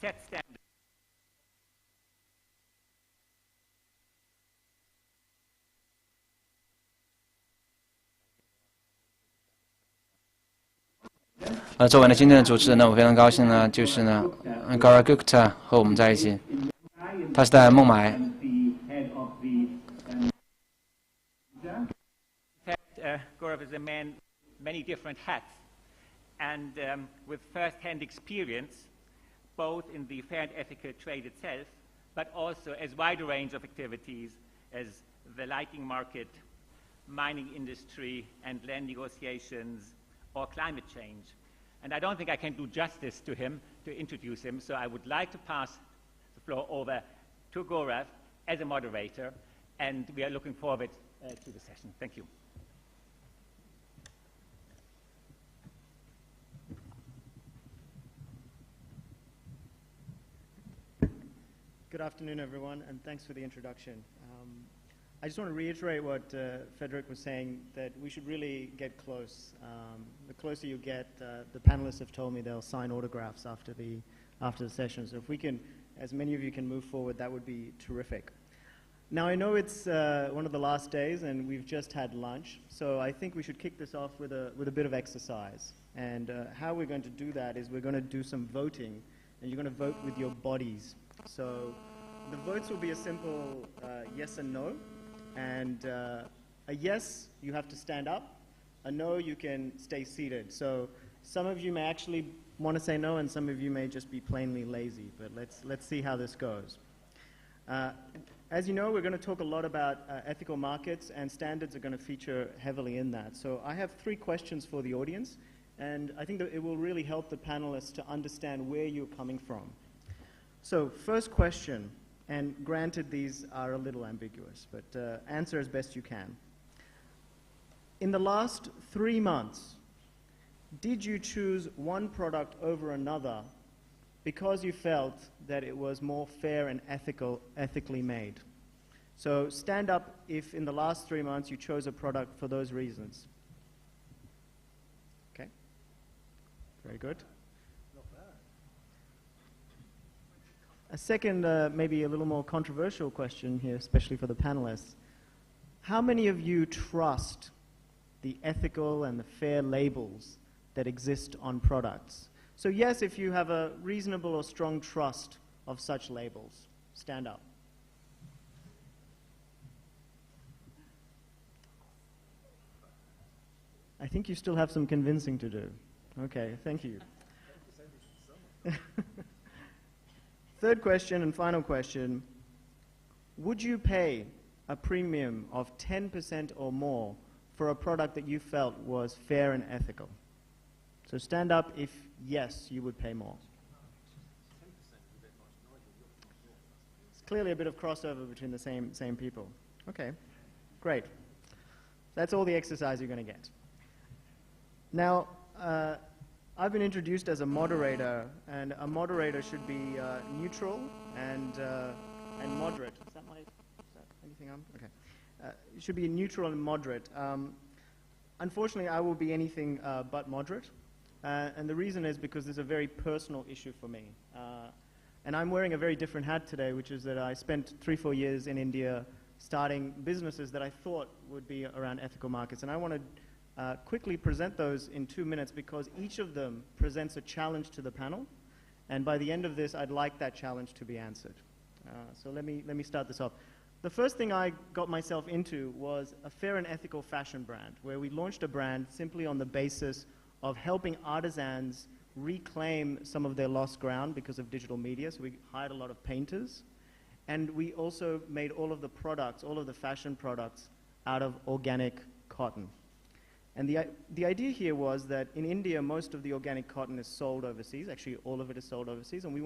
set standards.作为呢今天的主持人呢，我非常高兴呢，就是呢，Gaurav Gupta 和我们在一起，他是在孟买。Gaurav is a man, many different hats, and with first-hand experience, both in the fair and ethical trade itself, but also as wide a range of activities as the lighting market, mining industry, and land negotiations, or climate change. And I don't think I can do justice to him to introduce him, so I would like to pass the floor over to Gaurav as a moderator, and we are looking forward to the session. Thank you. Good afternoon, everyone, and thanks for the introduction. I just want to reiterate what Frederick was saying, that we should really get close. The closer you get, the panelists have told me they'll sign autographs after the session. So if we can, as many of you can move forward, that would be terrific. Now, I know it's one of the last days, and we've just had lunch, so I think we should kick this off with a bit of exercise. And how we're going to do that is we're going to do some voting, and you're going to vote with your bodies. So the votes will be a simple yes and no. And a yes, you have to stand up. A no, you can stay seated. So some of you may actually want to say no, and some of you may just be plainly lazy. But let's see how this goes. As you know, we're going to talk a lot about ethical markets, and standards are going to feature heavily in that. So I have 3 questions for the audience, and I think that it will really help the panelists to understand where you're coming from. So first question, and granted these are a little ambiguous, but answer as best you can. In the last 3 months, did you choose one product over another because you felt that it was more fair and ethically made? So stand up if in the last 3 months you chose a product for those reasons. Okay, very good. A second, maybe a little more controversial question here, especially for the panelists. How many of you trust the ethical and the fair labels that exist on products? So yes, if you have a reasonable or strong trust of such labels, stand up. I think you still have some convincing to do. Okay, thank you. Third question and final question, would you pay a premium of 10% or more for a product that you felt was fair and ethical? So stand up if yes, you would pay more. It's clearly a bit of crossover between the same people. Okay, great. That's all the exercise you're going to get. Now, I've been introduced as a moderator, and a moderator should be neutral and moderate. Is that anything on? Okay. It should be neutral and moderate. Unfortunately, I will be anything but moderate, and the reason is because this is a very personal issue for me. And I'm wearing a very different hat today, which is that I spent 3-4 years in India starting businesses that I thought would be around ethical markets, and I want to quickly present those in 2 minutes because each of them presents a challenge to the panel, and by the end of this I'd like that challenge to be answered. So let me start this off. The first thing I got myself into was a fair and ethical fashion brand, where we launched a brand simply on the basis of helping artisans reclaim some of their lost ground because of digital media. So we hired a lot of painters, and we also made all of the products, all of the fashion products, out of organic cotton. And the idea here was that in India, most of the organic cotton is sold overseas. Actually, all of it is sold overseas. And we